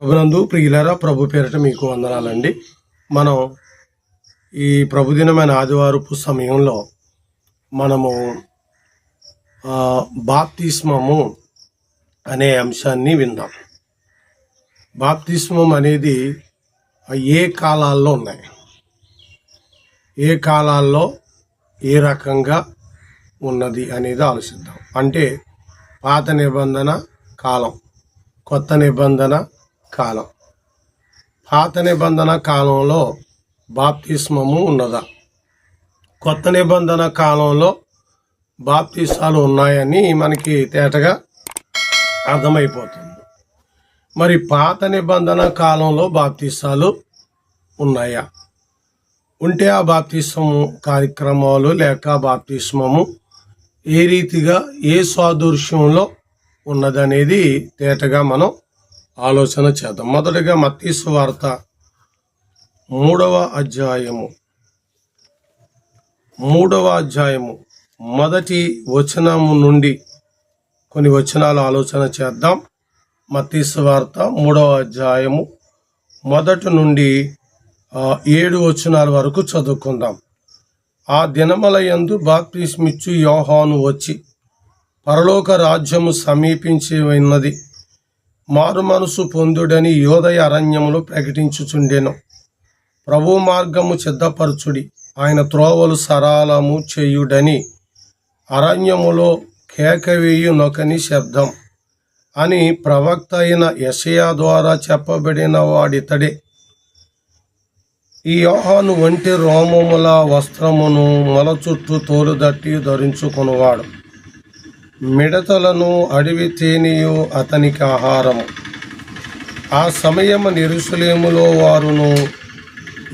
ప్రభునందు ప్రియులారా, ప్రభు పేరిట మీకు వందనాలండి. మనం ఈ ప్రభుదినమైన ఆదివారపు సమయంలో మనము బాప్తిస్మము అనే అంశాన్ని విందాం. బాప్తిస్మం అనేది ఏ కాలాల్లో ఉన్నాయి, ఏ కాలాల్లో ఏ రకంగా ఉన్నది అనేది ఆలోచిద్దాం. అంటే పాత నిబంధన కాలం, కొత్త నిబంధన కాలం. పాత నిబంధన కాలంలో బాప్తిస్మము ఉన్నదా, కొత్త నిబంధన కాలంలో బాప్తిసాలు ఉన్నాయని మనకి తేటగా అర్థమైపోతుంది. మరి పాత నిబంధన కాలంలో బాప్తిసాలు ఉన్నాయా? ఉంటే ఆ బాప్తిస్మము కార్యక్రమాలు లేక బాప్తిస్మము ఏ రీతిగా ఏ సాదృశ్యంలో ఉన్నదనేది తేటగా మనం ఆలోచన చేద్దాం. మొదటగా మత్తయి సువార్త 3వ అధ్యాయము మొదటి వచనము నుండి కొన్ని వచనాలు ఆలోచన చేద్దాం. మత్తయి సువార్త 3వ అధ్యాయము మొదటి నుండి 7 వచనాల వరకు చదువుకుందాం. ఆ దినములయందు బాప్తిస్మిచ్చు యోహాను వచ్చి, పరలోక రాజ్యము సమీపించి ఉన్నది, మారు మనసు పొందుడని యోదయ అరణ్యములో ప్రకటించుచుండెను. ప్రభు మార్గము సిద్ధపరచుడి, ఆయన త్రోవలు సరళము చేయుడని అరణ్యములో కేకవేయు నొకని శబ్దం అని ప్రవక్త అయిన యెషయా ద్వారా చెప్పబడిన వాడితడే. ఈ యోహాను వంటి రోమముల వస్త్రమును మొల చుట్టూ తోలుదట్టి ధరించుకునివాడు, మిడతలను అడవి తేనెయు అతనికి ఆహారము. ఆ సమయము యెరూషలేములో వారును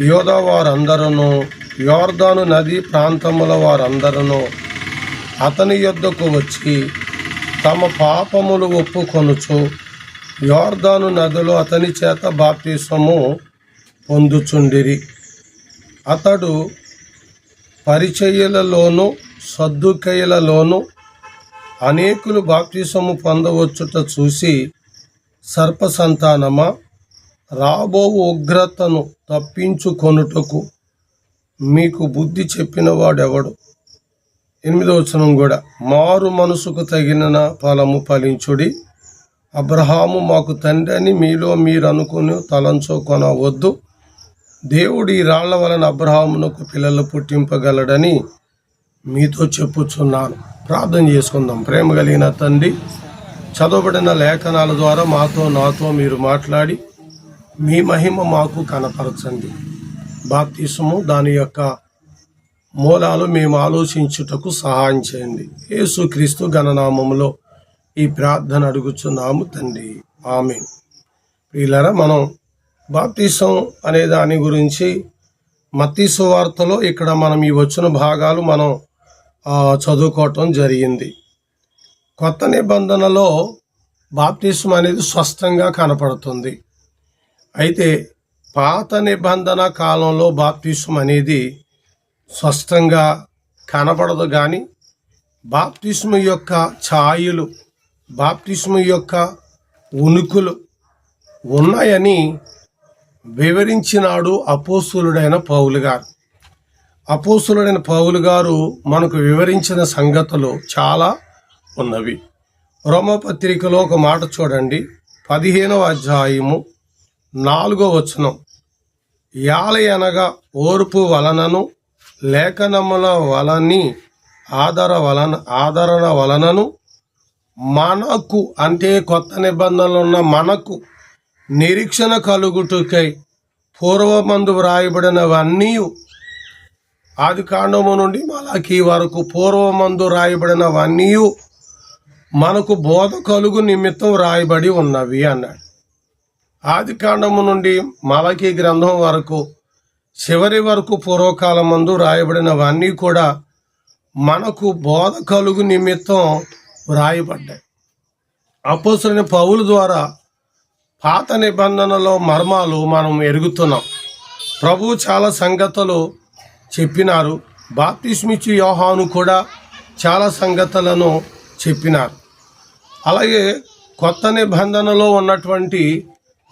యూదా వారందరూ యోర్దాను నది ప్రాంతముల వారందరూ అతని యొద్దకు వచ్చి తమ పాపములు ఒప్పుకొనుచు యోర్దాను నదిలో అతని చేత బాప్తిస్మము పొందుచుండిరి. అతడు పరిచయులలోను సద్దూకయ్యులలోను అనేకులు బాప్తిస్మము పొందవచ్చుట చూసి, సర్ప సంతానమా, రాబో ఉగ్రతను తప్పించుకొనుటకు మీకు బుద్ధి చెప్పిన వాడెవడు? 8వ వచనం కూడా, మారు మనసుకు తగిన ఫలము ఫలించుడి. అబ్రహాము మాకు తండ్రి అని మీలో మీరు అనుకుని తలంచుకొనవద్దు. దేవుడు ఈ రాళ్ల వలన అబ్రహామునకు పిల్లలు పుట్టింపగలడని మీతో చెప్పుచున్నాను. ప్రార్థన చేసుకుందాం. ప్రేమ కలిగిన తండ్రి, చదవబడిన లేఖనాల ద్వారా నాతో మీరు మాట్లాడి మీ మహిమ మాకు కనపరచండి. బాప్తిస్మము దాని యొక్క మూలాలు మేము ఆలోచించుటకు సహాయం చేయండి. యేసుక్రీస్తు ఘననామములో ఈ ప్రార్థన అడుగుచున్నాము తండ్రి, ఆమేన్. ప్రియులారా, మనం బాప్తిస్మం అనే దాని గురించి మత్తయి సువార్తలో ఇక్కడ మనం ఈ వచ్చిన భాగాలు మనం చదువుకోవటం జరిగింది. కొత్త నిబంధనలో బాప్తిస్మం అనేది స్పష్టంగా కనపడుతుంది. అయితే పాత నిబంధన కాలంలో బాప్తిస్మం అనేది స్పష్టంగా కనపడదు, కానీ బాప్తిస్మం యొక్క ఛాయలు, బాప్తిస్మం యొక్క ఉనికులు ఉన్నాయని వివరించినాడు అపోస్తులుడైన పౌలు గారు. అపోస్తులుడైన పౌలు గారు మనకు వివరించిన సంగతులు చాలా ఉన్నవి. రోమపత్రికలో ఒక మాట చూడండి, 15వ అధ్యాయము 4వ వచనం, యాలయనగా ఓర్పు వలనను లేఖనముల వలని ఆదరణ వలనను మనకు, అంటే కొత్త నిబంధనలు ఉన్న మనకు నిరీక్షణ కలుగుటకై పూర్వమందు వ్రాయబడినవన్నీ, ఆది కాండము నుండి మలాకీ వరకు పూర్వమందు రాయబడినవన్నీ మనకు బోధ కలుగు నిమిత్తం రాయబడి ఉన్నవి అన్నాడు. ఆది కాండము నుండి మలాకీ గ్రంథం వరకు చివరి వరకు పూర్వకాలమందు రాయబడినవన్నీ కూడా మనకు బోధ కలుగు నిమిత్తం వ్రాయబడ్డాయి. అపోస్తలుడైన పౌలు ద్వారా పాత నిబంధనలో మర్మాలు మనం ఎరుగుతున్నాం. ప్రభువు చాలా సంగతులు చెప్పినారు. బాప్తిస్మిచ్చు యోహాను కూడా చాలా సంగతులను చెప్పినారు. అలాగే కొత్త నిబంధనలో ఉన్నటువంటి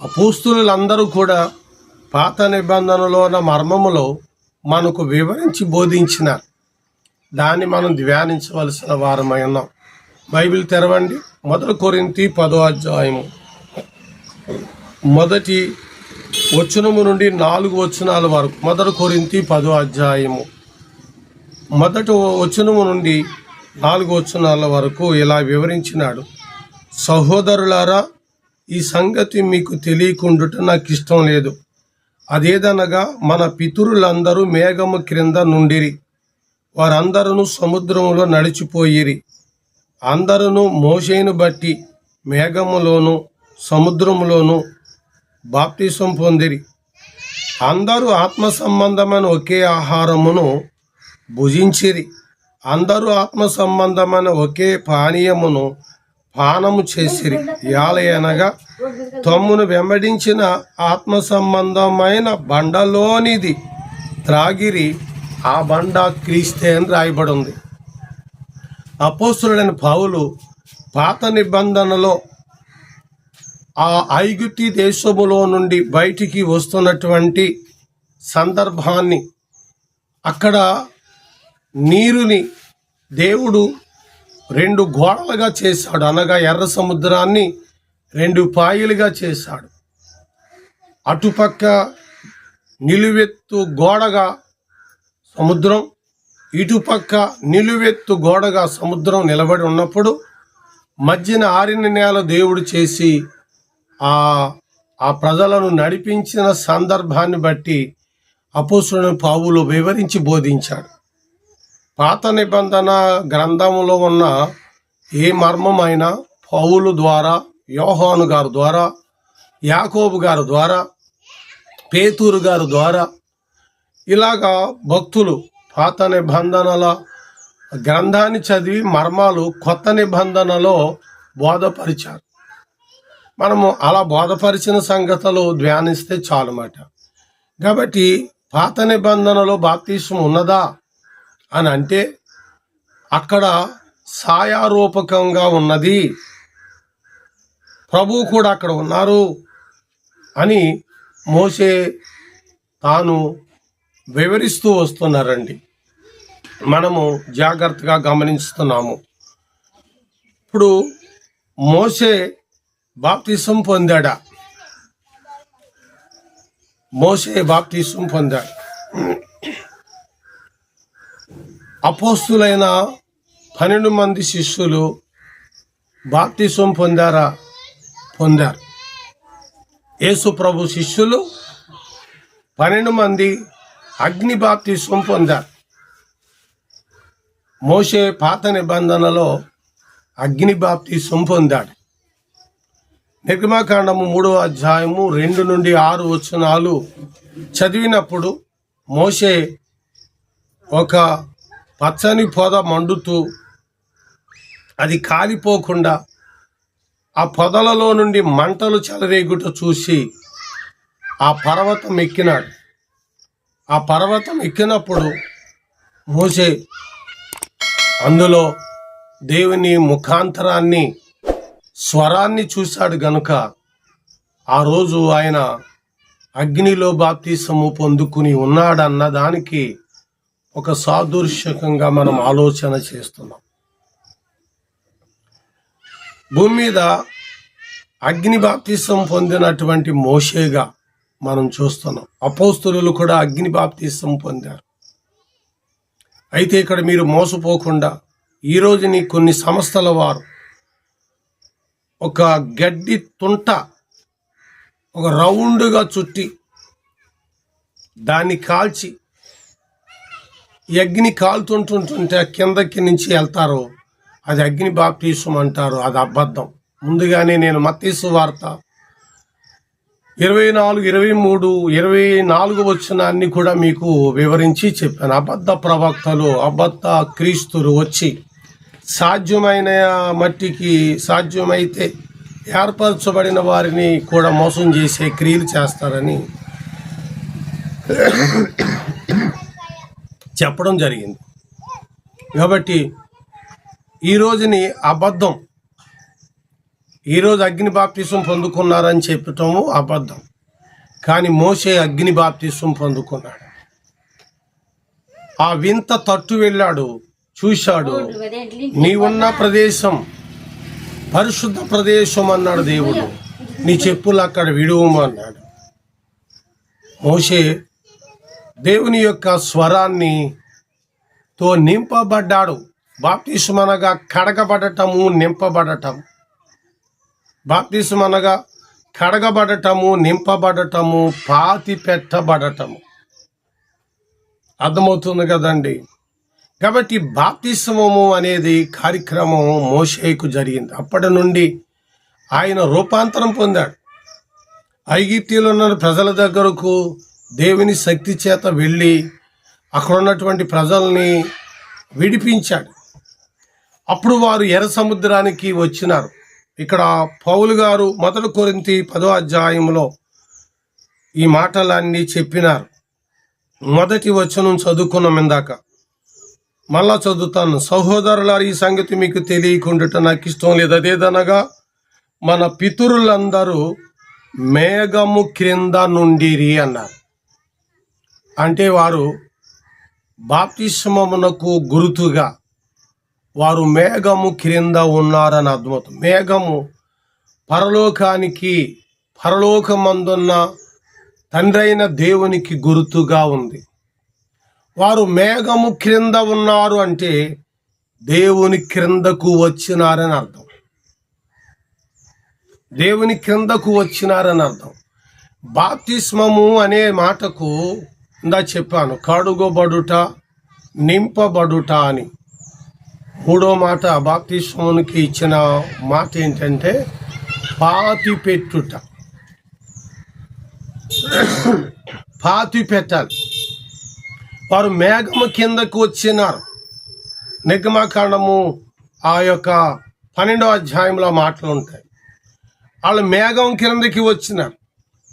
అపోస్తులందరూ కూడా పాత నిబంధనలో ఉన్న మర్మములో మనకు వివరించి బోధించినారు. దాన్ని మనం ధ్యానించవలసిన వారమై ఉన్నాం. బైబిల్ తెరవండి. 1 కొరింథీ 10వ అధ్యాయము 1 వచనము నుండి 4 వచనాల వరకు. 1 కొరింథీ 10వ అధ్యాయము 1 వచనము నుండి 4 వచనాల వరకు ఇలా వివరించినాడు. సహోదరులారా, ఈ సంగతి మీకు తెలియకుండుట నాకు ఇష్టం లేదు. అదేదనగా మన పితరులందరూ మేఘము క్రింద నుండిరి. వారందరూ సముద్రములో నడిచిపోయిరి. అందరూ మోషేను బట్టి మేఘములోను సముద్రములోను బాప్తిసం పొందిరి. అందరూ ఆత్మ సంబంధమైన ఒకే ఆహారమును భుజించిరి. అందరూ ఆత్మ సంబంధమైన ఒకే పానీయమును పానము చేసిరి. యాలయనగా తమ్మును వెంబడించిన ఆత్మ సంబంధమైన బండలోనిది త్రాగిరి. ఆ బండ క్రీస్తే అని రాయబడి ఉంది. అపోస్తలుడైన పౌలు పాత నిబంధనలో ఆ ఐగుప్తు దేశములో నుండి బయటికి వస్తున్నటువంటి సందర్భాన్ని, అక్కడ నీరుని దేవుడు 2 గోడలుగా చేశాడు. అనగా ఎర్ర సముద్రాన్ని 2 పాయలుగా చేశాడు. అటుపక్క నిలువెత్తు గోడగా సముద్రం, ఇటుపక్క నిలువెత్తు గోడగా సముద్రం నిలబడి ఉన్నప్పుడు మధ్యన ఆరిన నేల దేవుడు చేసి ఆ ప్రజలను నడిపించిన సందర్భాన్ని బట్టి అపోస్తలుడైన పౌలు వివరించి బోధించాడు. పాత నిబంధన గ్రంథంలో ఉన్న ఏ మర్మమైనా పౌలు ద్వారా, యోహాను గారి ద్వారా, యాకోబు గారి ద్వారా, పేతురు గారి ద్వారా ఇలాగా భక్తులు పాత నిబంధనల గ్రంథాన్ని చదివి మర్మాలు కొత్త నిబంధనలో బోధపరిచారు. మనము అలా బోధపరిచిన సంగతులు ధ్యానిస్తే చాలుమాట. కాబట్టి పాత నిబంధనలో బాప్తిసం ఉన్నదా అని అంటే అక్కడ ఛాయారూపకంగా ఉన్నది. ప్రభువు కూడా అక్కడ ఉన్నారు అని మోషే తాను వివరిస్తూ వస్తున్నారండి. మనము జాగ్రత్తగా గమనిస్తున్నాము. ఇప్పుడు మోషే బాప్తిసం పొందాడా? మోషే బాప్తిసం పొందాడు. అపోస్తులైన 12 మంది శిష్యులు బాప్తిసం పొందారా? పొందారు. యేసు ప్రభు శిష్యులు 12 మంది అగ్ని బాప్తిసం పొందారు. మోషే పాత నిబంధనలో అగ్ని బాప్తిసం పొందాడు. నిర్గమకాండము 3వ అధ్యాయము 2 నుండి 6 వచనాలు చదివినప్పుడు మోషే ఒక పచ్చని పొద మండుతూ అది కాలిపోకుండా ఆ పొదలలో నుండి మంటలు చెలరేగుట చూసి ఆ పర్వతం ఎక్కినాడు. ఆ పర్వతం ఎక్కినప్పుడు మోషే అందులో దేవుని ముఖాంతరాన్ని, స్వరాన్ని చూశాడు గనుక ఆ రోజు ఆయన అగ్నిలో బాప్తిసము పొందుకుని ఉన్నాడన్న దానికి ఒక సాదృశ్యకంగా మనం ఆలోచన చేస్తున్నాం. భూమి మీద అగ్ని బాప్తిసం పొందినటువంటి మోషేగా మనం చూస్తున్నాం. అపోస్తలులు కూడా అగ్ని బాప్తిసం పొందారు. అయితే ఇక్కడ మీరు మోసపోకుండా ఈరోజుని కొన్ని సంస్థల వారు ఒక గడ్డి తుంట ఒక రౌండ్గా చుట్టి దాన్ని కాల్చి అగ్ని కాలుతుంటుంటే కిందకి నుంచి వెళ్తారు. అది అగ్ని బాప్తిసం అంటారు. అది అబద్ధం. ముందుగానే నేను మత్తయి సువార్త 24, 23, 24 వచనాన్ని కూడా మీకు వివరించి చెప్పాను. అబద్ధ ప్రవక్తలు, అబద్ధ క్రీస్తులు వచ్చి సాధ్యమైన మట్టికి సాధ్యమైతే ఏర్పరచబడిన వారిని కూడా మోసం చేసే క్రియలు చేస్తారని చెప్పడం జరిగింది. కాబట్టి ఈ రోజుని అబద్ధం ఈరోజు అగ్ని బాప్తిసం పొందుకున్నారని చెప్పటము అబద్ధం. కానీ మోషే అగ్ని బాప్తిసం పొందుకున్నాడు. ఆ వింత తట్టు వెళ్ళాడు, చూశాడు. నీవున్న ప్రదేశం పరిశుద్ధ ప్రదేశం అన్నాడు దేవుడు. నీ చెప్పులు అక్కడ విడువమన్నాడు. మోషే దేవుని యొక్క స్వరాన్ని తో నింపబడ్డాడు. బాప్తిసం అనగా కడగబడటము, నింపబడటం. బాప్తిసం అనగా కడగబడటము, నింపబడటము, పాతి పెట్టబడటము. అర్థమవుతుంది కదండి. కాబట్టి బాప్తిస్మము అనేది కార్యక్రమం మోషేకు జరిగింది. అప్పటి నుండి ఆయన రూపాంతరం పొందాడు. ఐగుప్తులో ఉన్న ప్రజల దగ్గరకు దేవుని శక్తి చేత వెళ్ళి అక్కడ ఉన్నటువంటి ప్రజల్ని విడిపించాడు. అప్పుడు వారు ఎర్ర సముద్రానికి వచ్చినారు. ఇక్కడ పౌలు గారు 1 కొరింథీ 10వ అధ్యాయంలో ఈ మాటలన్నీ చెప్పినారు. 1వ వచనం చదువుకున్నాం ఇందాక, మళ్ళా చదువుతాను. సహోదరులారు, ఈ సంగతి మీకు తెలియకుండా నాకు ఇష్టం లేదు. అదేదనగా మన పితరులందరూ మేఘము క్రింద నుండిరి అన్నారు. అంటే వారు బాప్తిస్మమునకు గుర్తుగా వారు మేఘము క్రింద ఉన్నారని అర్థమవుతుంది. మేఘము పరలోకమందున్న తండ్రైన దేవునికి గుర్తుగా ఉంది. వారు మేఘము క్రింద ఉన్నారు అంటే దేవుని క్రిందకు వచ్చినారని అర్థం. దేవుని క్రిందకు వచ్చినారని అర్థం. బాప్తిస్మము అనే మాటకు ఇందా చెప్పాను, కడుగబడుట, నింపబడుట అని. 3వ మాట బాప్తిస్మమునికి ఇచ్చిన మాట ఏంటంటే పాతి పెట్టుట. పాతి పెట్టాలి. వారు మేఘము కిందకు వచ్చినారు. నిర్గమకాండము ఆ యొక్క 12వ అధ్యాయంలో మాటలు ఉంటాయి. వాళ్ళు మేఘం కిందకి వచ్చినారు.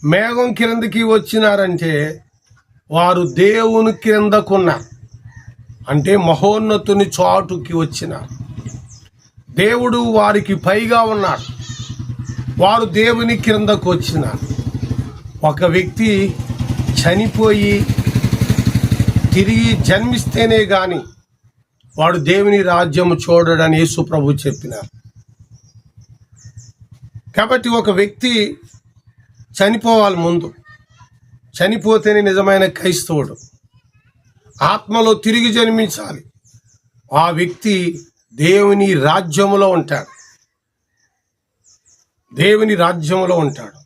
మేఘం కిందకి వచ్చినారంటే వారు దేవుని క్రిందకున్నారు. అంటే మహోన్నతుని చాటుకి వచ్చినారు. దేవుడు వారికి పైగా ఉన్నాడు. వారు దేవుని క్రిందకు వచ్చినారు. ఒక వ్యక్తి చనిపోయి తిరిగి జన్మిస్తేనే గాని వాడు దేవుని రాజ్యము చూడడని యేసు ప్రభు చెప్పినారు. కాబట్టి ఒక వ్యక్తి చనిపోవాలి. ముందు చనిపోతేనే నిజమైన క్రైస్తవుడు. ఆత్మలో తిరిగి జన్మించాలి. ఆ వ్యక్తి దేవుని రాజ్యములో ఉంటాడు. దేవుని రాజ్యములో ఉంటాడు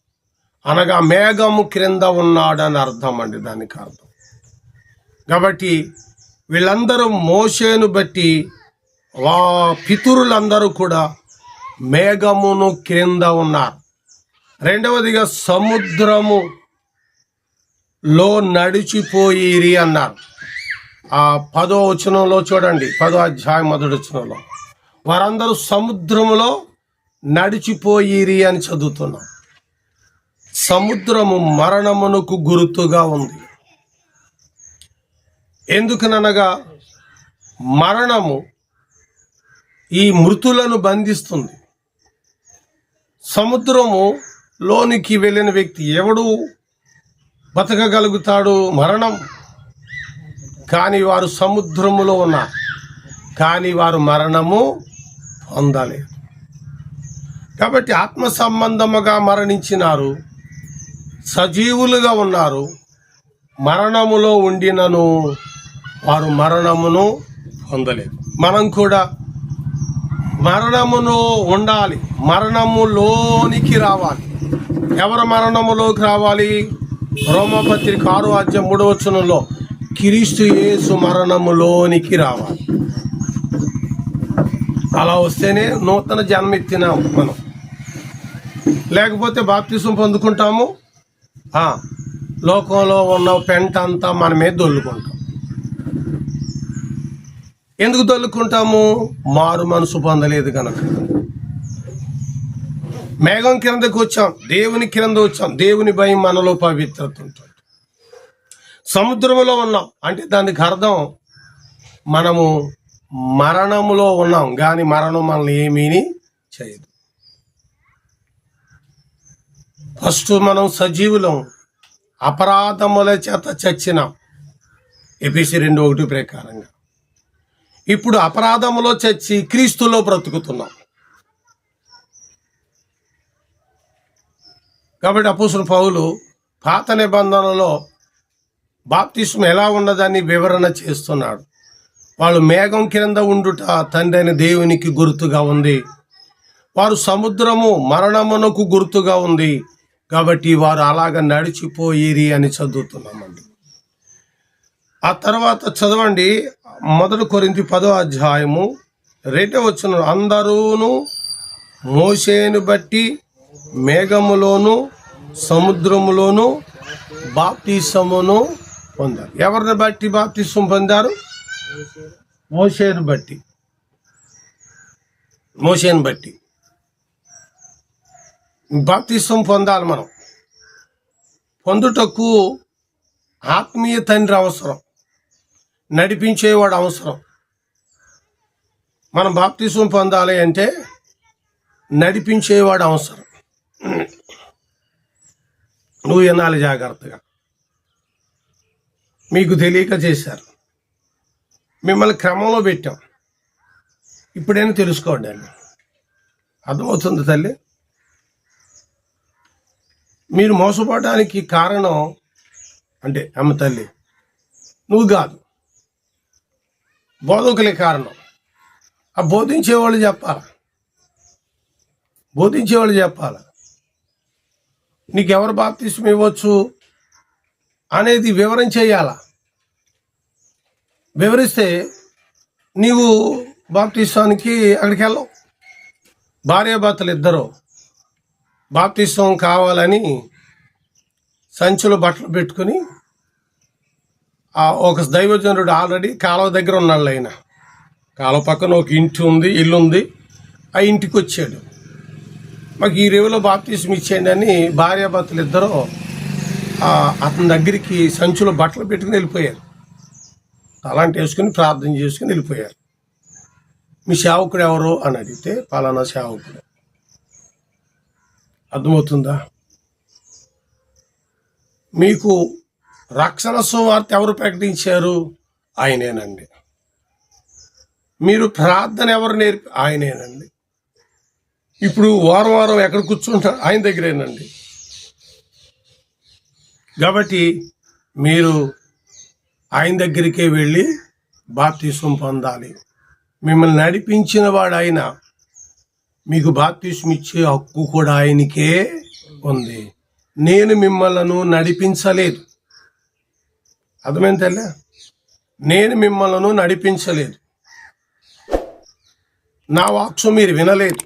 అనగా మేఘము క్రింద ఉన్నాడని అర్థం అండి, దానికి అర్థం. కాబట్టి వీళ్ళందరూ మోషేను బట్టి పితరులందరూ కూడా మేఘమును క్రింద ఉన్నారు. రెండవదిగా సముద్రములో నడిచిపోయిరి అన్నారు. ఆ 10వ వచనంలో చూడండి, 10వ అధ్యాయం 1వ వచనంలో వారందరూ సముద్రములో నడిచిపోయిరి అని చదువుతున్నాం. సముద్రము మరణమునకు గుర్తుగా ఉంది. ఎందుకనగా మరణము ఈ మృతులను బంధిస్తుంది. సముద్రము లోనికి వెళ్ళిన వ్యక్తి ఎవడు బతకగలుగుతాడు? మరణం. కానీ వారు సముద్రములో ఉన్నారు, కానీ వారు మరణము పొందలేదు. కాబట్టి ఆత్మ సంబంధముగా మరణించినారు, సజీవులుగా ఉన్నారు. మరణములో ఉండినను వారు మరణమును పొందలేదు. మనం కూడా మరణములో ఉండాలి, మరణములోనికి రావాలి. ఎవరు మరణములోకి రావాలి? రోమపత్రిక 6వ అధ్యాయం 3వ వచనంలో క్రీస్తు యేసు మరణములోనికి రావాలి. అలా వస్తేనే నూతన జన్మెత్తినాం మనం. లేకపోతే బాప్తిసం పొందుకుంటాము, లోకంలో ఉన్న పెంట అంతా మన మీద దొల్లుకుంటాం. ఎందుకు దొల్లుకుంటాము? మారు మనసు పొందలేదు కనుక. మేఘం కిందకు వచ్చాం, దేవుని క్రింద వచ్చాం. దేవుని భయం మనలో పవిత్రత ఉంటుంది. సముద్రంలో ఉన్నాం అంటే దానికి అర్థం మనము మరణములో ఉన్నాం, కానీ మరణం మనల్ని ఏమీ చేయదు. ఫస్ట్ మనం సజీవులం, అపరాధముల చేత చచ్చినాం, ఎఫెసీ 2:1 ప్రకారంగా. ఇప్పుడు అపరాధములో చచ్చి క్రీస్తులో బ్రతుకుతున్నాం. కాబట్టి అపోస్తలుడు పౌలు పాత నిబంధనలో బాప్తిస్మం ఎలా ఉన్నదని వివరణ చేస్తున్నాడు. వాళ్ళు మేఘం కింద ఉండుట తండ్రి అయిన దేవునికి గుర్తుగా ఉంది, వారు సముద్రము మరణమునకు గుర్తుగా ఉంది, కాబట్టి వారు అలాగ నడిచిపోయిరి అని చదువుతున్నామండి. ఆ తర్వాత చదవండి 1 కొరింథీ 10:2 అందరూను మోషేను బట్టి మేఘములోను సముద్రములోను బాప్తిసమును పొందారు. ఎవరిని బట్టి బాప్తిసం పొందారు? మోషేను బట్టి. బాప్తిసం పొందాలి. మనం పొందుటకు ఆత్మీయ తండ్రి అవసరం, నడిపించేవాడు అవసరం. మనం బాప్తిసం పొందాలి అంటే నడిపించేవాడు అవసరం. నువ్వు వినాలి జాగ్రత్తగా. మీకు తెలియక చేశారు, మిమ్మల్ని క్రమంలో పెట్టాం, ఇప్పుడైనా తెలుసుకోండి అని. అర్థమవుతుంది తల్లి? మీరు మోసపోవడానికి కారణం అంటే అమ్మ తల్లి నువ్వు కాదు, బోధకులే కారణం. ఆ బోధించేవాళ్ళు చెప్పాలి. నీకెవరు బాప్తిస్మం ఇవ్వచ్చు అనేది వివరం చేయాల. వివరిస్తే నీవు బాప్తిస్మానికి అక్కడికి వెళ్ళవు. భార్యాభర్తలు ఇద్దరు బాప్తిస్మం కావాలని సంచులు బట్టలు పెట్టుకుని ఒక దైవజనుడు ఆల్రెడీ కాలువ దగ్గర ఉన్నాడు. ఆయన కాలువ పక్కన ఒక ఇల్లు ఉంది. ఆ ఇంటికి వచ్చాడు. మాకు ఈ రేవులో బాప్తిస్మం ఇచ్చేయండి అని భార్యాభర్తలు ఇద్దరు అతని దగ్గరికి సంచులో బట్టలు పెట్టుకుని వెళ్ళిపోయారు. అలాంటి వేసుకుని ప్రార్థన చేసుకుని వెళ్ళిపోయారు. మీ సేవకుడు ఎవరు అని అడిగితే పలానా సేవకుడు. అర్థమవుతుందా? మీకు రక్షణ సువార్త ఎవరు ప్రకటించారు? ఆయనేనండి. మీరు ప్రార్థన ఎవరు ఆయనేనండి. ఇప్పుడు వారం ఎక్కడ కూర్చుంటారు? ఆయన దగ్గరేనండి. కాబట్టి మీరు ఆయన దగ్గరికే వెళ్ళి బాప్తిస్మం పొందాలి. మిమ్మల్ని నడిపించిన వాడు ఆయన. మీకు బాప్తిస్మం ఇచ్చే హక్కు కూడా ఆయనకే ఉంది. నేను మిమ్మల్ని నడిపించలేదు. అర్థమైంది? నేను మిమ్మల్ని నడిపించలేదు. నా వాక్సు మీరు వినలేదు.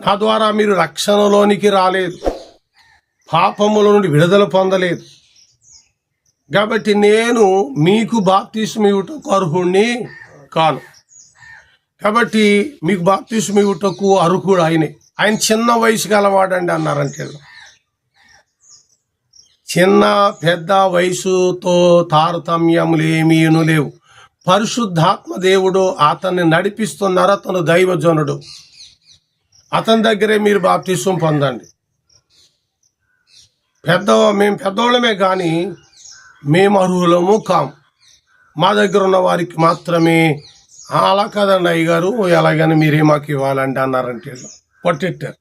నా ద్వారా మీరు రక్షణలోనికి రాలేదు. పాపముల నుండి విడుదల పొందలేదు. కాబట్టి నేను మీకు బాప్తిస్మం ఇవ్వటకు అర్హుణ్ణి కాను. కాబట్టి మీకు బాప్తిస్మం ఇవ్వటకు అర్హుడు ఆయనే. ఆయన చిన్న వయసు గలవాడండి అన్నారంటే. చిన్న పెద్ద వయసుతో తారతమ్యములు ఏమీను లేవు. పరిశుద్ధాత్మ దేవుడు అతన్ని నడిపిస్తున్నారు. అతను దైవజనుడు. అతని దగ్గరే మీరు బాప్తిస్మం పొందండి. మేము పెద్దవాళ్ళమే కానీ మేము అర్హులము కాము. మా దగ్గర ఉన్న వారికి మాత్రమే. అలా కదండి అయ్యగారు, ఎలాగని మీరే మాకు ఇవ్వాలండి అన్నారంటే పట్టెట్టారు.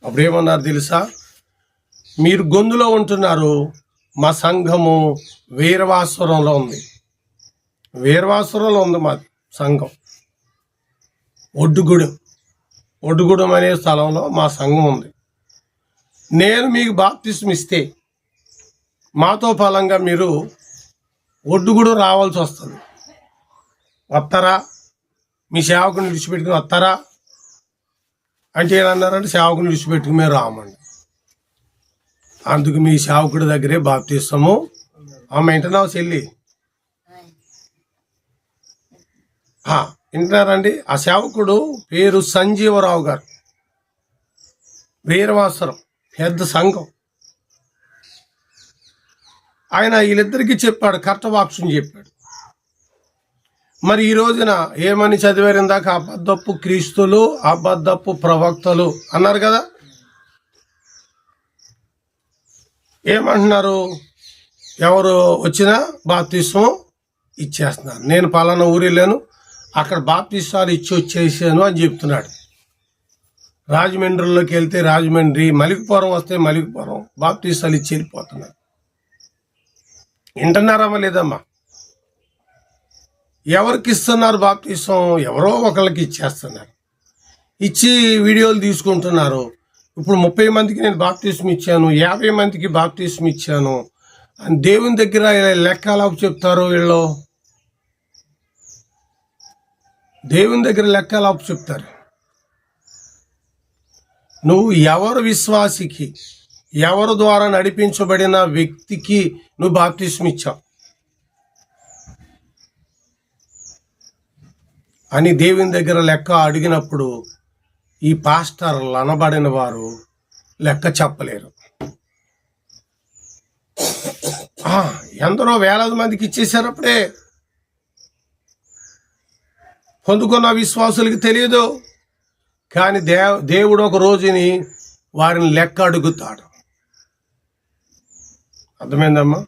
అప్పుడు ఏమన్నారు తెలుసా? మీరు గొంతులో ఉంటున్నారు, మా సంఘము వీరవాసురంలో ఉంది. వీరవాసురంలో ఉంది మాది సంఘం. ఒడ్డుగూడెం అనే స్థలంలో మా సంఘం ఉంది. నేను మీకు బాప్తిస్మం ఇస్తే మాతో ఫలంగా మీరు ఒడ్డుగూడెం రావాల్సి వస్తుంది. వస్తారా? మీ సేవకుని విడిచిపెట్టుకుని వస్తారా అంటే ఏమన్నారంటే సేవకుని విడిచిపెట్టుకుని మేము రామండి. అందుకు మీ సేవకుడి దగ్గరే బాప్తిస్మము. ఆమె వింటున్నావు చెల్లి? వింటున్నారండి? ఆ సేవకుడు పేరు సంజీవరావు గారు. వీరవాసరం పెద్ద సంఘం. ఆయన వీళ్ళిద్దరికీ చెప్పాడు, కర్తవాక్యం చెప్పాడు. మరి ఈ రోజున ఏమని చదివారు ఇందాక? అబద్ధపు క్రీస్తులు, అబద్ధపు ప్రవక్తలు అన్నారు కదా. ఏమంటున్నారు? ఎవరు వచ్చినా బాప్తిస్మం ఇచ్చేస్తున్నారు. నేను పలానా ఊరు వెళ్ళాను, అక్కడ బాప్తిస్మాలు ఇచ్చి వచ్చేసాను అని చెప్తున్నాడు. రాజమండ్రిలోకి వెళ్తే రాజమండ్రి, మలికిపురం వస్తే మలికిపురం, బాప్తిస్మాలు ఇచ్చి వెళ్ళిపోతున్నారు. వింటున్నారమ్మా లేదమ్మా? ఎవరికి ఇస్తున్నారు బాప్తిస్మం? ఎవరో ఒకళ్ళకి ఇచ్చేస్తున్నారు. ఇచ్చి వీడియోలు తీసుకుంటున్నారు. ఇప్పుడు 30 మందికి నేను బాప్తిస్మం ఇచ్చాను, 50 మందికి బాప్తిస్మం ఇచ్చాను అని దేవుని దగ్గర లెక్క ఎలా చెప్తారు వీళ్ళు? దేవుని దగ్గర లెక్క ఎలా చెప్తారు? నువ్వు ఎవరు విశ్వాసికి, ఎవరి ద్వారా నడిపించబడిన వ్యక్తికి నువ్వు బాప్తిస్మం ఇచ్చావు అని దేవుని దగ్గర లెక్క అడిగినప్పుడు ఈ పాస్టర్లు అనబడిన వారు లెక్క చెప్పలేరు. ఎందరో వేలాది మందికి ఇచ్చేసారు. అప్పుడే పొందుకున్న విశ్వాసులకి తెలియదు. కానీ దేవుడు ఒక రోజుని వారిని లెక్క అడుగుతాడు. అర్థమైందమ్మా?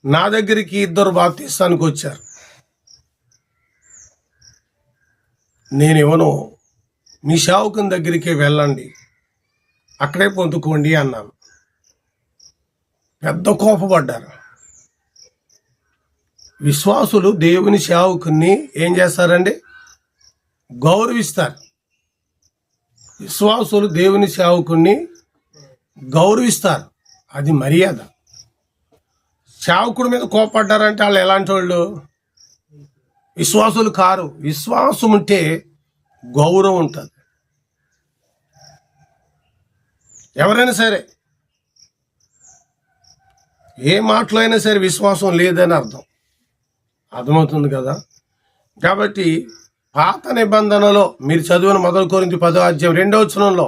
నా దగ్గరికి 2 బాప్తిస్తానికి వచ్చారు. నేనేమను, మీ సేవకుని దగ్గరికి వెళ్ళండి, అక్కడే పొందుకోండి అన్నాను. పెద్ద కోపపడ్డారు. విశ్వాసులు దేవుని సేవకుని ఏం చేస్తారండి? గౌరవిస్తారు. విశ్వాసులు దేవుని సేవకుని గౌరవిస్తారు. అది మర్యాద. సేవకుడి మీద కోపడ్డారంటే వాళ్ళు ఎలాంటి వాళ్ళు? విశ్వాసులు కారు. విశ్వాసం ఉంటే గౌరవం ఉంటుంది. ఎవరైనా సరే, ఏ మాటలో అయినా సరే విశ్వాసం లేదని అర్థమవుతుంది కదా. కాబట్టి పాత నిబంధనలో మీరు చదివిన 1 కొరింథీ 10వ అధ్యాయం 2వ వచనంలో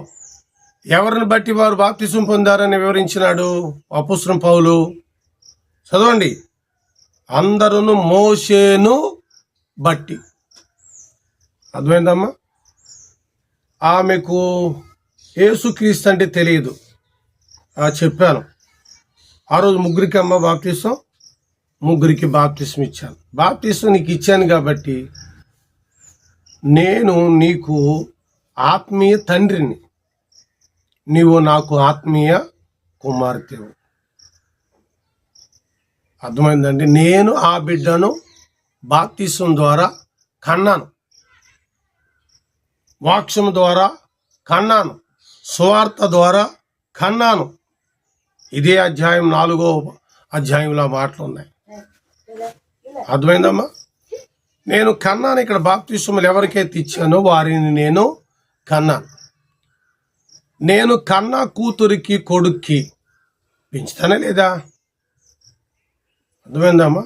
ఎవరిని బట్టి వారు బాప్తిసం పొందారని వివరించినాడు అపోస్తలుడైన పౌలు. చదవండి. అందరూ మోషేను బట్టి. అర్థమైందమ్మా? ఆమెకు యేసుక్రీస్తు అంటే తెలియదు. చెప్పాను ఆ రోజు 3కి అమ్మ బాప్తిసం, 3కి బాప్తిసం ఇచ్చాను. బాప్తిసం నీకు ఇచ్చాను కాబట్టి నేను నీకు ఆత్మీయ తండ్రిని, నీవు నాకు ఆత్మీయ కుమార్తెవు. అర్థమైందండి? నేను ఆ బిడ్డను బాప్తిసం ద్వారా కన్నాను, వాక్యం ద్వారా కన్నాను, సువార్త ద్వారా కన్నాను. ఇదే అధ్యాయం 4వ అధ్యాయంలో మాటలు ఉన్నాయి. అర్థమైందమ్మా? నేను కన్నాను. ఇక్కడ బాప్తిసములు ఎవరికైతే ఇచ్చానో వారిని నేను కన్నాను. నేను కన్నా కూతురికి కొడుక్కి పెంచుతానే లేదా? అర్థమైందమ్మా?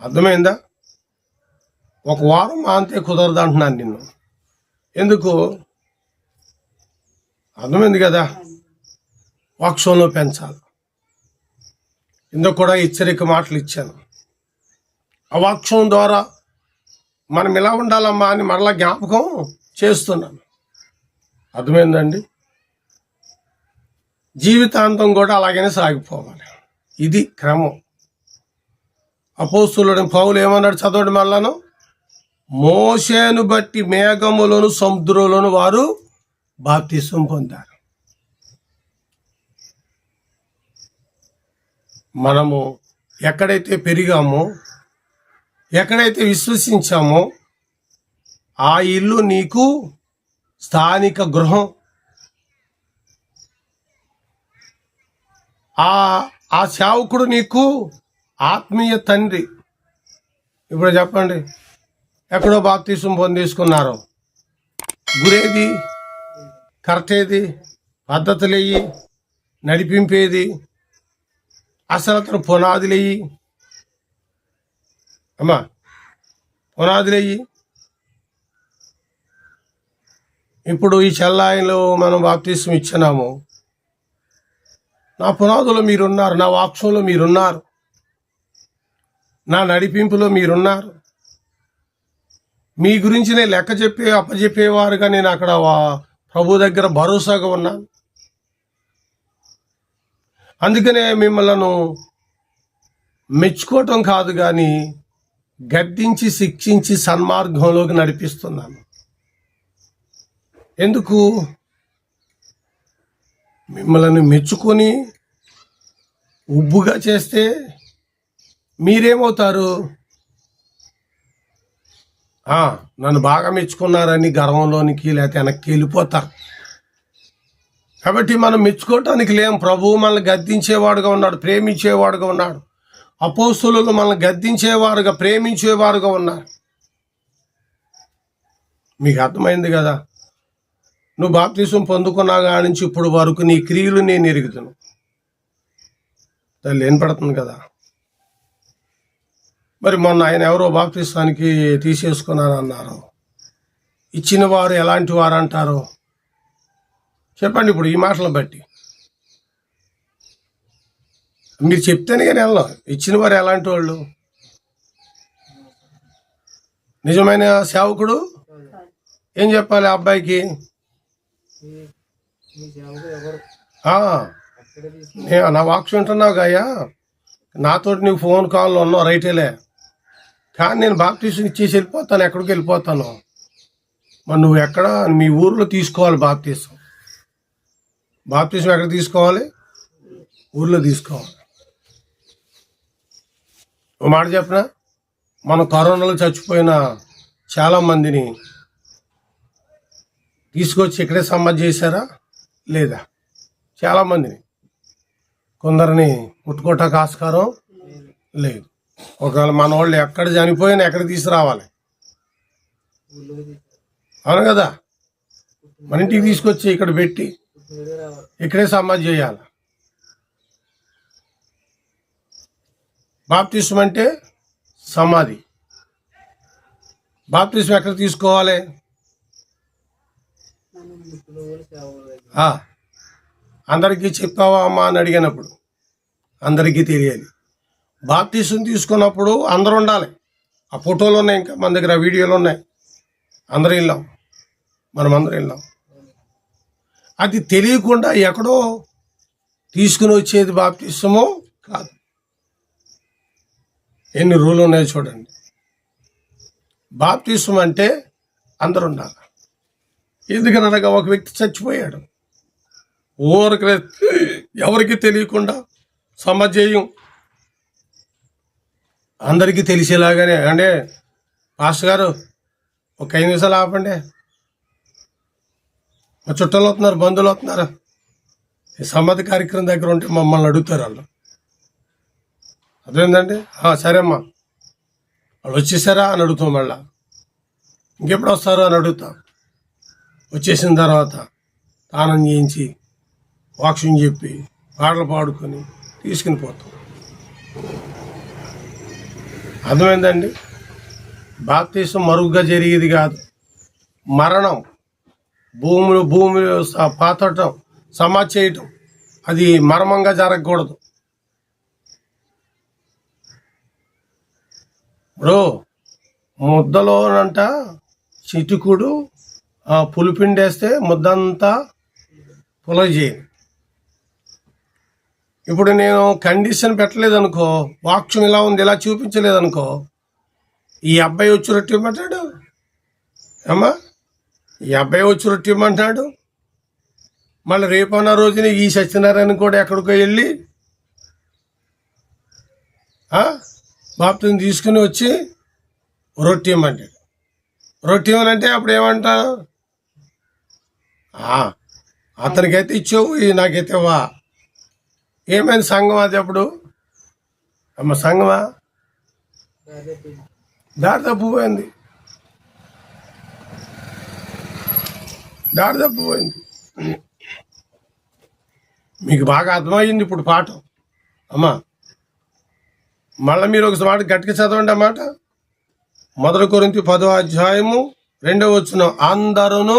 అర్థమైందా? 1 వారం అంతే కుదరదు అంటున్నాను నిన్ను. ఎందుకు? అర్థమైంది కదా? వాక్యంలో పెంచాలి. ఇందుకు కూడా హెచ్చరిక మాటలు ఇచ్చాను. ఆ వాక్యం ద్వారా మనం ఇలా ఉండాలమ్మా అని మరలా జ్ఞాపకం చేస్తున్నాను. అర్థమైందండి? జీవితాంతం కూడా అలాగనే సాగిపోవాలి. ఇది క్రమం. అపోస్తలుడైన పౌలు ఏమన్నాడు? చదవండి మళ్ళాను. మోషేను బట్టి మేఘములను సముద్రంలోను వారు బాప్తిసం పొందారు. మనము ఎక్కడైతే పెరిగామో, ఎక్కడైతే విశ్వసించామో ఆ ఇల్లు నీకు స్థానిక గృహం. ఆ సేవకుడు నీకు ఆత్మీయ తండ్రి. ఇప్పుడు చెప్పండి, ఎక్కడో బాప్తిసం పొందేసుకున్నారో, గురేది, కరెక్ట్ ఏది, పద్ధతులయ్యి, నడిపింపేది, అసలు అతను పునాదులయ్యి, అమ్మా పునాదులయ్యి. ఇప్పుడు ఈ చెల్లాయిలో మనం బాప్తిసం ఇచ్చినాము. నా పునాదులో మీరున్నారు, నా వాక్యంలో మీరున్నారు, నా నడిపింపులో మీరున్నారు. మీ గురించి నేను లెక్క అప్పచెప్పేవారుగా నేను అక్కడ ప్రభు దగ్గర భరోసాగా ఉన్నాను. అందుకనే మిమ్మల్ని మెచ్చుకోవటం కాదు కానీ గద్దించి శిక్షించి సన్మార్గంలోకి నడిపిస్తున్నాను. ఎందుకు? మిమ్మల్ని మెచ్చుకొని ఉబ్బుగా చేస్తే మీరేమవుతారు? నన్ను బాగా మెచ్చుకున్నారని గర్వంలోనికి లేకపోతే వెనక్కి వెళ్ళిపోతారు. కాబట్టి మనం మెచ్చుకోవటానికి లేం. ప్రభువు మనల్ని గద్దించేవాడుగా ఉన్నాడు, ప్రేమించేవాడుగా ఉన్నాడు. అపోస్తులు మనల్ని గద్దించేవారుగా, ప్రేమించేవారుగా ఉన్నారు. మీకు అర్థమైంది కదా? నువ్వు బాప్తిసం పొందుకున్నా కాడి నుంచి ఇప్పుడు వరకు నీ క్రియలు నేను ఎరుగుతాను. దాన్ని ఏర్పడుతుంది కదా. మరి మొన్న ఆయన ఎవరో బాప్తిస్తానికి తీసేసుకున్నానన్నారు. ఇచ్చిన వారు ఎలాంటి వారు అంటారు చెప్పండి. ఇప్పుడు ఈ మాటలను బట్టి మీరు చెప్తేనే కానీ వెళ్ళం. ఇచ్చిన వారు ఎలాంటి వాళ్ళు? నిజమైన సేవకుడు ఏం చెప్పాలి ఆ అబ్బాయికి? నా వాక్స్ వింటున్నావు గాయా, నాతోటి నీకు ఫోన్ కాల్లో ఉన్నావు రైటేలే, కానీ నేను బాప్టిజం ఇచ్చేసి వెళ్ళిపోతాను. ఎక్కడికి వెళ్ళిపోతాను? మరి నువ్వు ఎక్కడ? మీ ఊర్లో తీసుకోవాలి బాప్టిజం. బాప్టిజం ఎక్కడ తీసుకోవాలి? ఊర్లో తీసుకోవాలి. ఓ మాట చెప్పనా, మనం కరోనాలో చచ్చిపోయిన చాలా మందిని తీసుకొచ్చి ఇక్కడే సమాధి చేశారా లేదా? చాలా మందిని. కొందరిని ముట్టుకోటానికి ఆస్కారం లేదు. ఒకవేళ మన వాళ్ళు ఎక్కడ చనిపోయినా ఎక్కడ తీసుకురావాలి? అవును కదా. మన ఇంటికి తీసుకొచ్చి ఇక్కడ పెట్టి ఇక్కడే సమాధి చేయాలి. బాప్తిసం అంటే సమాధి. బాప్తిసం ఎక్కడ తీసుకోవాలి? అందరికీ చెప్పావా అమ్మా అని అడిగినప్పుడు అందరికీ తెలియాలి. బాప్తిసం తీసుకున్నప్పుడు అందరూ ఉండాలి. ఆ ఫోటోలు ఉన్నాయి, ఇంకా మన దగ్గర వీడియోలు ఉన్నాయి. అందరూ వెళ్ళాం, మనం అందరం వెళ్ళాం. అది తెలియకుండా ఎక్కడో తీసుకుని వచ్చేది బాప్తిసమో కాదు. ఎన్ని రూలు ఉన్నాయో చూడండి. బాప్తిసం అంటే అందరూ ఉండాలి. ఎందుకనగా ఒక వ్యక్తి చచ్చిపోయాడు, ఊరికి ఎవరికి తెలియకుండా సమాధి చేయం. అందరికీ తెలిసేలాగానే. అంటే పాస్టర్ గారు ఒక 5 నిమిషాలు ఆపండి, మా చుట్టాలు అవుతున్నారు, బంధువులు అవుతున్నారు, ఈ సమాధి కార్యక్రమం దగ్గర ఉంటే మమ్మల్ని అడుగుతారు వాళ్ళు. అదేంటండి? సరే అమ్మా, వాళ్ళు వచ్చేసారా అని అడుగుతాం. మళ్ళా ఇంకెప్పుడు వస్తారు అని అడుగుతాం. వచ్చేసిన తర్వాత స్నానం చేయించి వాక్యం చెప్పి పాటలు పాడుకొని తీసుకుని పోతాం. అర్థమైందండి? బాప్తిసం మరుగుగా జరిగేది కాదు. మరణం, భూమి పాతటం, సమాధి చేయటం, అది మర్మంగా జరగకూడదు. ఇప్పుడు ముద్దలోనంట చిటుకుడు పులిపిండేస్తే ముద్దంతా పులగ చేయండి. ఇప్పుడు నేను కండిషన్ పెట్టలేదనుకో, వాక్యం ఇలా ఉంది ఇలా చూపించలేదనుకో, ఈ అబ్బాయి వచ్చి రొట్టె ఇవ్వమంటాడు. అమ్మా, ఈ అబ్బాయి వచ్చి రొట్టె ఇవ్వమంటాడు. మళ్ళీ రేపన్న రోజున ఈ సత్యనారాయణ కూడా ఎక్కడికో వెళ్ళి బాప్తిజం తీసుకుని వచ్చి రొట్టె ఇవ్వమంటాడు. రొట్టె ఇవ్వనంటే అప్పుడు ఏమంటారు? అతనికైతే ఇచ్చావు, నాకైతే ఇవ్వా. ఏమైంది సంఘం? అది అప్పుడు అమ్మ సంఘమా దారి తప్పిపోయింది, దారి తప్పిపోయింది. మీకు బాగా అర్థమయ్యింది ఇప్పుడు పాఠం. అమ్మా మళ్ళీ మీరు ఒక మాట గట్టిగా చదవండి అన్నమాట. 1 కొరింథీ 10వ అధ్యాయము 2వ వచనం. అందరూ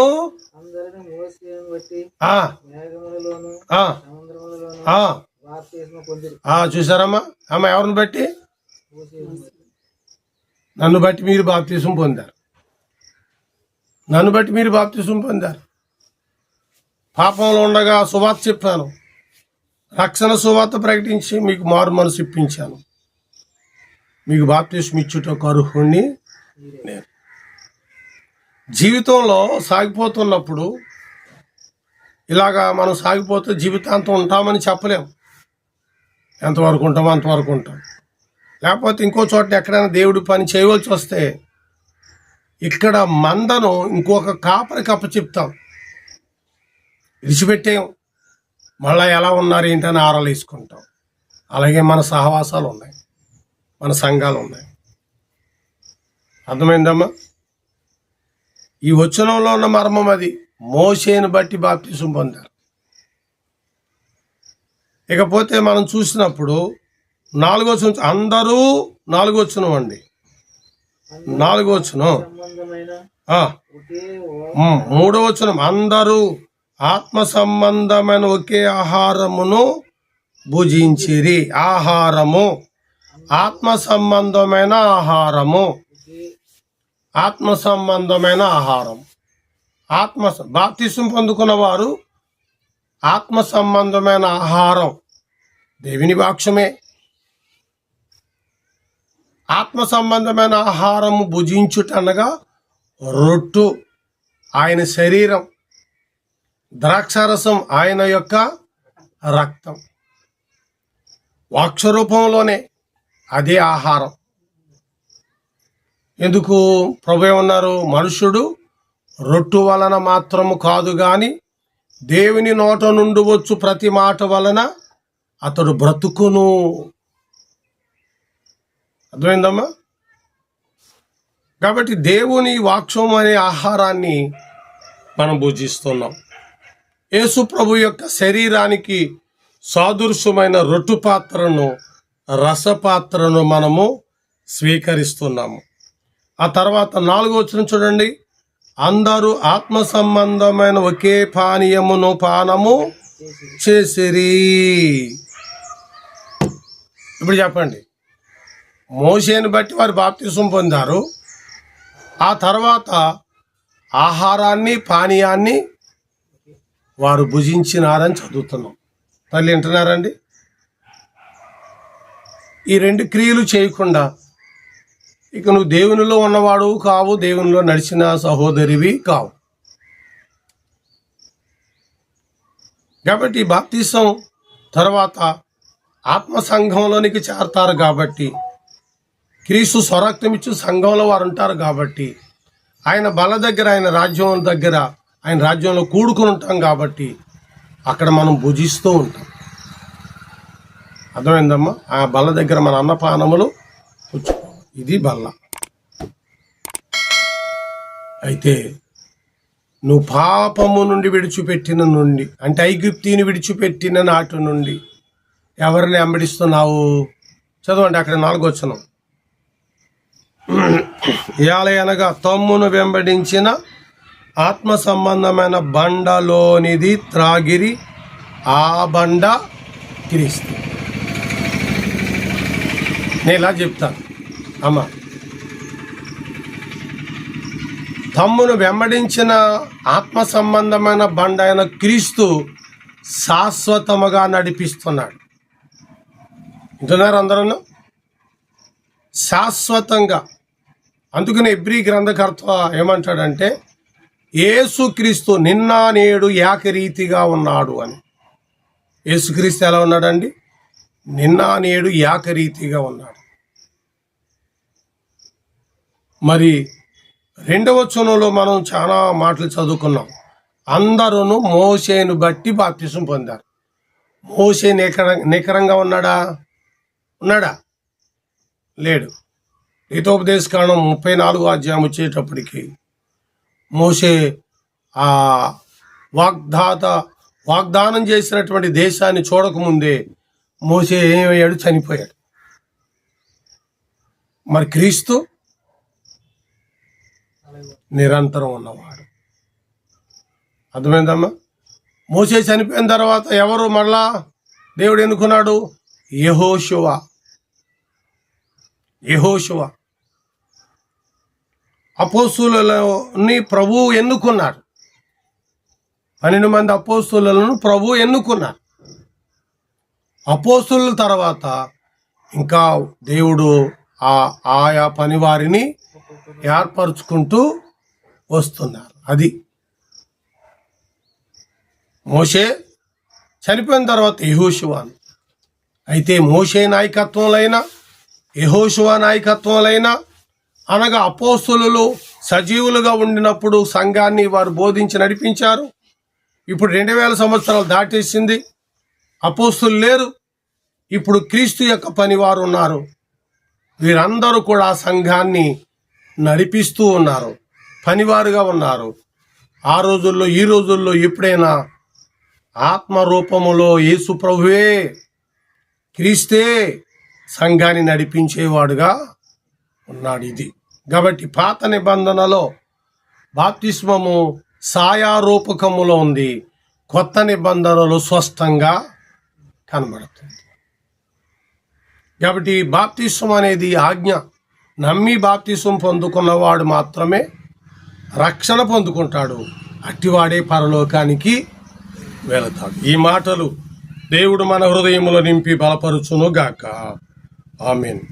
చూసారమ్మా? అమ్మ ఎవరిని బట్టి? నన్ను బట్టి మీరు బాప్తిసం పొందారు. నన్ను బట్టి మీరు బాప్తిసం పొందారు. పాపంలో ఉండగా సువార్త చెప్పాను, రక్షణ సువార్త ప్రకటించి మీకు మారు మనసు ఇప్పించాను, మీకు బాప్తిస్మం ఇచ్చుటకు అర్హుణ్ణి నేను. జీవితంలో సాగిపోతున్నప్పుడు ఇలాగా మనం సాగిపోతే జీవితాంతం ఉంటామని చెప్పలేం. ఎంతవరకు ఉంటామో అంతవరకు ఉంటాం. లేకపోతే ఇంకో చోట ఎక్కడైనా దేవుడి పని చేయవలసి వస్తే ఇక్కడ మందను ఇంకొక కాపరికి అప్పచెప్తాం, విడిచిపెట్టేం. మళ్ళీ ఎలా ఉన్నారు ఏంటని ఆరాలు వేసుకుంటాం. అలాగే మన సహవాసాలు ఉన్నాయి, మన సంఘాలు ఉన్నాయి. అర్థమైందమ్మా? ఈ వచనంలో ఉన్న మర్మం అది. మోషేను బట్టి బాప్తిసం పొందారు. ఇకపోతే మనం చూసినప్పుడు 4వ వచనం, అందరూ 4వ వచనం అండి, 4వ వచనం 3వ వచనం, అందరూ ఆత్మ సంబంధమైన ఒకే ఆహారమును భుజించిరి. ఆహారము, ఆత్మ సంబంధమైన ఆహారము, ఆత్మ సంబంధమైన ఆహారం. బాప్తిసం పొందుకున్న వారు ఆత్మ సంబంధమైన ఆహారం, దేవుని వాక్యమే. ఆత్మ సంబంధమైన ఆహారము భుజించుటనగా రొట్టు ఆయన శరీరం, ద్రాక్షారసం ఆయన యొక్క రక్తం. వాక్యరూపంలోనే అదే ఆహారం. ఎందుకు ప్రభు ఏమన్నారు? మనుషుడు రొట్టు వలన మాత్రము కాదు గాని దేవుని నోట నుండి వచ్చు ప్రతి మాట వలన అతడు బ్రతుకును. అర్థమైందమ్మా? కాబట్టి దేవుని వాక్యం అనే ఆహారాన్ని మనం భుజిస్తున్నాం. యేసు ప్రభు యొక్క శరీరానికి సాదృశ్యమైన రొట్టు పాత్రను, రసపాత్రను మనము స్వీకరిస్తున్నాము. ఆ తర్వాత 4వ వచనం చూడండి, అందరూ ఆత్మ సంబంధమైన ఒకే పానీయమును పానము చేసిరి. ఇప్పుడు చెప్పండి, మోషేని బట్టి వారు బాప్తిసం పొందారు. ఆ తర్వాత ఆహారాన్ని పానీయాన్ని వారు భుజించినారని చదువుతున్నాం. తల్లి వింటున్నారండి? ఈ 2 క్రియలు చేయకుండా ఇక నువ్వు దేవునిలో ఉన్నవాడు కావు, దేవునిలో నడిచిన సహోదరివి కావు. కాబట్టి బాప్తిసం తర్వాత ఆత్మ సంఘంలోనికి చేరతారు. కాబట్టి క్రీస్తు స్వరక్తం ఇచ్చి సంఘంలో వారు ఉంటారు. కాబట్టి ఆయన బల దగ్గర, ఆయన రాజ్యం దగ్గర, ఆయన రాజ్యంలో కూడుకుని ఉంటాం. కాబట్టి అక్కడ మనం భుజిస్తూ ఉంటాం. అర్థమైందమ్మా? ఆ బల్ల దగ్గర మన అన్నపానములు పుచ్చుకోవాలి. ఇది బల్ల. అయితే నువ్వు పాపము నుండి విడిచిపెట్టిన నుండి, అంటే ఐగుప్తిని విడిచిపెట్టిన నాటి నుండి ఎవరిని వెంబడిస్తున్నావు? చదవండి అక్కడ 4వ వచనం. యాలయనగా తమ్మును వెంబడించిన ఆత్మ సంబంధమైన బండలోనిది త్రాగిరి, ఆ బండ క్రీస్తు. నేను ఇలా చెప్తాను అమ్మా, తమ్మును వెంబడించిన ఆత్మ సంబంధమైన బండ అయిన క్రీస్తు శాశ్వతముగా నడిపిస్తున్నాడు. వింటున్నారు అందరూ? శాశ్వతంగా. అందుకని ఎబ్రీ గ్రంథకర్త ఏమంటాడంటే, యేసుక్రీస్తు నిన్న నేడు ఏకరీతిగా ఉన్నాడు అని. యేసుక్రీస్తు ఎలా ఉన్నాడండి? నిన్న నేడు ఏకరీతిగా ఉన్నాడు. మరి 2వ వచనంలో మనం చాలా మాటలు చదువుకున్నాం. అందరూ మోషేను బట్టి బాప్తిసం పొందారు. మోషే నికరంగా ఉన్నాడా? లేడు. హితోపదేశకాండం 34వ అధ్యాయం వచ్చేటప్పటికి మోషే ఆ వాగ్దానం చేసినటువంటి దేశాన్ని చూడకముందే మోషే ఏమయ్యాడు? చనిపోయాడు. మరి క్రీస్తు నిరంతరం ఉన్నవాడు. అర్థమైందమ్మా? మోషే చనిపోయిన తర్వాత ఎవరు మళ్ళా దేవుడు ఎన్నుకున్నాడు? యెహోషువ. అపోస్తలులని ప్రభువు ఎన్నుకున్నాడు. 12 మంది అపోస్తలులను ప్రభువు ఎన్నుకున్నారు. అపోస్తుల తర్వాత ఇంకా దేవుడు ఆయా పని వారిని ఏర్పరచుకుంటూ వస్తున్నారు. అది మోషే చనిపోయిన తర్వాత యెహోషువ. అయితే మోషే నాయకత్వంలైనా యెహోషువ నాయకత్వంలైనా అనగా అపోస్తులు సజీవులుగా ఉండినప్పుడు సంఘాన్ని వారు బోధించి నడిపించారు. ఇప్పుడు 2000 సంవత్సరాలు దాటేసింది, అపోస్తులు లేరు. ఇప్పుడు క్రీస్తు యొక్క పనివారు ఉన్నారు. వీరందరూ కూడా ఆ సంఘాన్ని నడిపిస్తూ ఉన్నారు, పనివారుగా ఉన్నారు. ఆ రోజుల్లో ఈ రోజుల్లో ఎప్పుడైనా ఆత్మరూపములో యేసు ప్రభువే క్రీస్తే సంఘాన్ని నడిపించేవాడుగా ఉన్నాడు. ఇది కాబట్టి పాత నిబంధనలో బాప్తిస్మము ఛాయారూపకములో ఉంది, కొత్త నిబంధనలో స్పష్టంగా కనబడుతుంది. కాబట్టి బాప్తిస్మం అనేది ఆజ్ఞ. నమ్మి బాప్తిస్మం పొందుకున్నవాడు మాత్రమే రక్షణ పొందుకుంటాడు, అట్టివాడే పరలోకానికి వెళతాడు. ఈ మాటలు దేవుడు మన హృదయంలో నింపి బలపరుచును గాక. ఆమేన్.